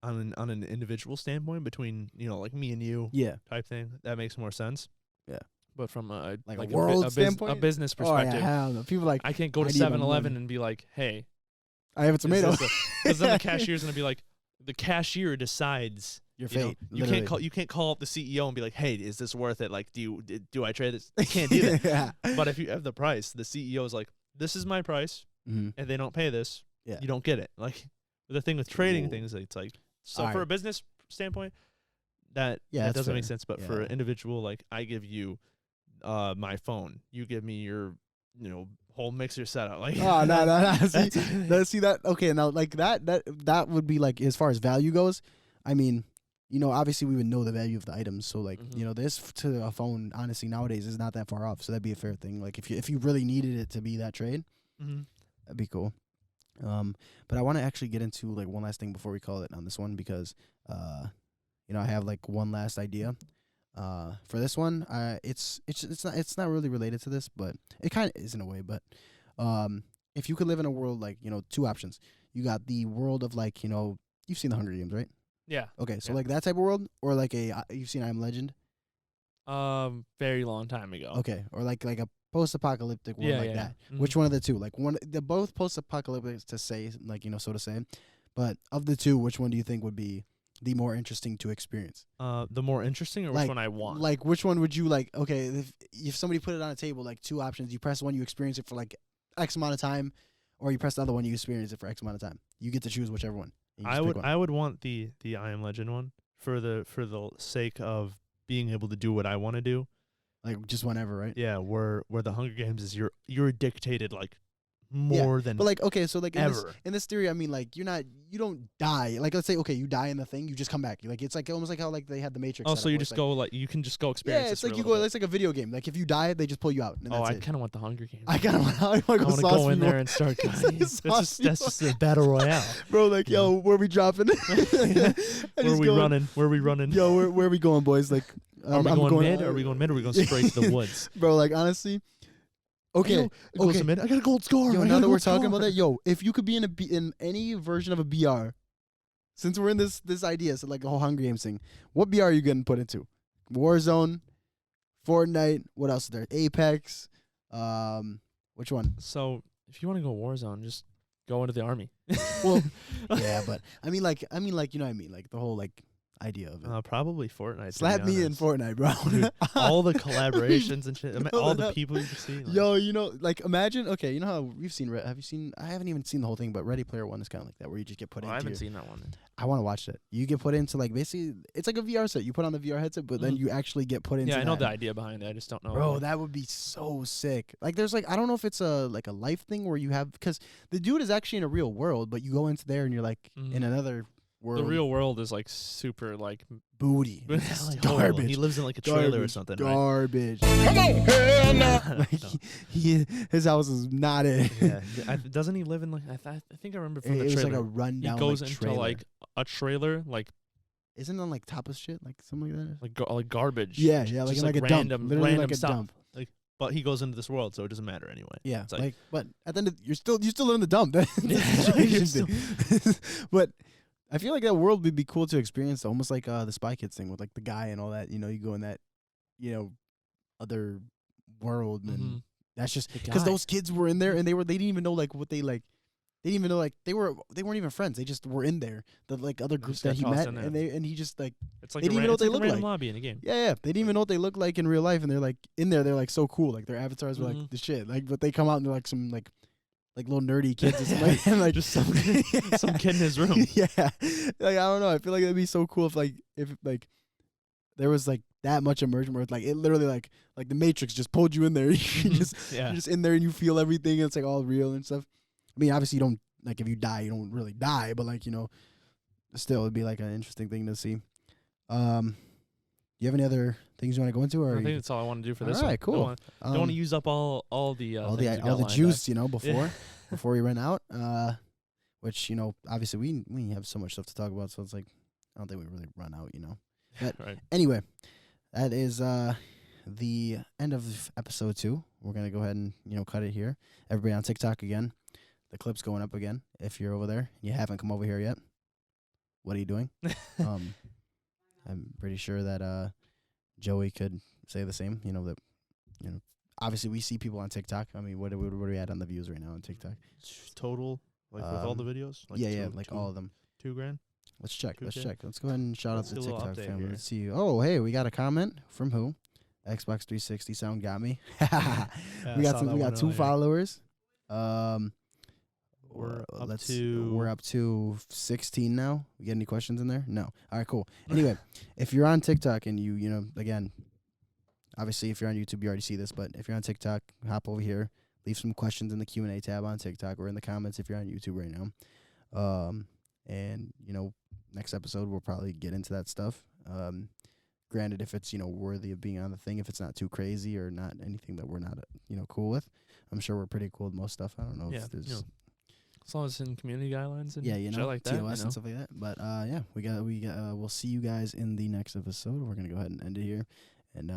on an individual standpoint between like me and you, type thing, that makes more sense. Yeah, but from a world standpoint, a business perspective, hell no. People like I can't go to 7-Eleven and be like, hey, I have a tomato, because then the cashier's gonna be like, the cashier decides. Your fate. You can't call up the CEO and be like, "Hey, is this worth it? Like, do I trade this?" You can't do that. But if you have the price, the CEO is like, "This is my price," and they don't pay this. Yeah. You don't get it. Like the thing with trading things, it's like so for a business standpoint, that doesn't make sense. But for an individual, like I give you my phone, you give me your whole mixer setup. Like no. See that? Okay, now like that would be like as far as value goes. I mean. Obviously we would know the value of the items. So like, this to a phone, honestly, nowadays is not that far off. So that'd be a fair thing. Like if you really needed it to be that trade, that'd be cool. But I want to actually get into like one last thing before we call it on this one because I have like one last idea. For this one, it's not really related to this, but it kind of is in a way. But if you could live in a world like two options, you got the world of like you've seen the Hunger Games, right? Yeah. Okay, so Yeah. like that type of world, or like you've seen I Am Legend. Very long time ago. Okay, or like a post-apocalyptic world like that. Mhm. Which one of the two? Like they're both post-apocalyptic to say, like so to say. But of the two, which one do you think would be the more interesting to experience? The more interesting, or which one I want? Like which one would you like? Okay, if somebody put it on a table, like two options, you press one, you experience it for like X amount of time, or you press the other one, you experience it for X amount of time. You get to choose whichever one. I would want the I Am Legend one for the sake of being able to do what I want to do. Like just whenever, right? Yeah, where the Hunger Games is you're dictated like more than but like okay, so like ever. in this theory, I mean like you don't die. Like let's say okay, you die in the thing, you just come back. Like it's like almost like how like they had the Matrix. Oh, so you just go like you can just go experience. Yeah, it's this like for you a go. little It's like a video game. Like if you die, they just pull you out. And bit. that's I it. kind of want the Hunger Games. I kind of want to go in there and start. That's just a battle royale, bro. Like yo, where we dropping? Where we running? Where we running? Yo, where we going, boys? Like are we going mid? Are we going mid? Or are we going straight to the woods? Bro, like honestly. Okay, okay. Mid. I got a gold score. Yo, now that we're talking about that, yo, if you could be in any version of a BR, since we're in this idea, so like a whole Hunger Games thing, what BR are you getting put into? Warzone, Fortnite, what else is there? Apex, which one? So if you want to go Warzone, just go into the army. Well, yeah, but I mean like you know what I mean, like the whole like idea of it. Probably Fortnite. Slap me in Fortnite, bro. Dude, all the collaborations and shit. I mean, all the people you can see. Like. Yo, like imagine. Okay, you know how we've seen. Have you seen? I haven't even seen the whole thing, but Ready Player One is kind of like that, where you just get put into. I haven't seen that one. I want to watch that. You get put into like basically, it's like a VR set. You put on the VR headset, but then you actually get put into. Yeah, I know the idea behind it. I just don't know. Bro, that would be so sick. Like, there's like I don't know if it's a like a life thing where you have because the dude is actually in a real world, but you go into there and you're like in another world. The real world is like super like booty. It's like garbage. horrible. He lives in like a trailer or something. Garbage. Right? Come on, hell no. Like, his house is not it. Yeah, doesn't he live in like I think I remember from It the was trailer. like a rundown. He goes like, into trailer. like a trailer, like isn't it on like top of shit, like something like that? like garbage. Yeah, like just in like a random, dump, literally random like a stuff. dump. Like, but he goes into this world, so it doesn't matter anyway. Yeah, It's like, but at the end, you still live in the dump. That's the you're situation. But I feel like that world would be cool to experience, almost like the Spy Kids thing with like the guy and all that. You know, you go in that, other world, and that's just because those kids were in there and they didn't even know like what they like. They didn't even know like they weren't even friends. They just were in there. The like other groups that he met, and he just like it's like they didn't even know what they looked like. Lobby in a game. Yeah, they didn't even know what they looked like in real life, and they're like in there. They're like so cool. Like their avatars were like the shit. Like, but they come out and they're like some like little nerdy kids or something. And, like just some kid in his room. Yeah, like I don't know. I feel like that'd be so cool if there was like that much immersion where it's like it literally like the Matrix just pulled you in there. You're just in there and you feel everything. And it's like all real and stuff. I mean, obviously you don't. Like if you die, you don't really die, but like still it'd be like an interesting thing to see. Do you have any other things you want to go into? Or I think that's all I want to do for this. All right, one. cool. Don't want to use up all the juice, before we run out. Which obviously we have so much stuff to talk about, so it's like I don't think we really run out, But right. Anyway, that is the end of episode 2. We're gonna go ahead and cut it here. Everybody on TikTok again. The clip's going up again. If you're over there, you haven't come over here yet. What are you doing? I'm pretty sure that Joey could say the same. Obviously we see people on TikTok. I mean, what are we at on the views right now on TikTok? Total, like with all the videos. Like all of them. $2,000. Let's check. Okay. Let's check. Let's go ahead and shout out to the TikTok family. Here. Let's see. Oh, hey, we got a comment from who? Xbox 360 sound got me. We got 2 followers. We're up to 16 now. We get any questions in there? No. All right, cool. Anyway, if you're on TikTok and you again, obviously if you're on YouTube you already see this, but if you're on TikTok, hop over here, leave some questions in the Q&A tab on TikTok or in the comments if you're on YouTube right now. And next episode we'll probably get into that stuff. Granted, if it's worthy of being on the thing, if it's not too crazy or not anything that we're not cool with, I'm sure we're pretty cool with most stuff. I don't know if there's As long as it's in community guidelines and Yeah, you shit know, like TOS that. You know? and stuff like that. But yeah, we'll see you guys in the next episode. We're gonna go ahead and end it here. And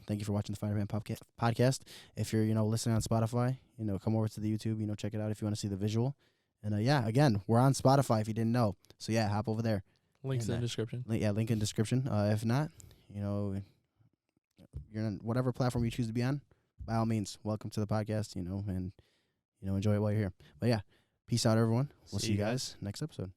thank you for watching the Fireman podcast. If you're listening on Spotify, come over to the YouTube. Check it out if you want to see the visual. And again, we're on Spotify if you didn't know. So yeah, hop over there. Links And, in the description. Link in description. If not, you're on whatever platform you choose to be on. By all means, welcome to the podcast. And enjoy it while you're here. But yeah, peace out, everyone. We'll see you guys next episode.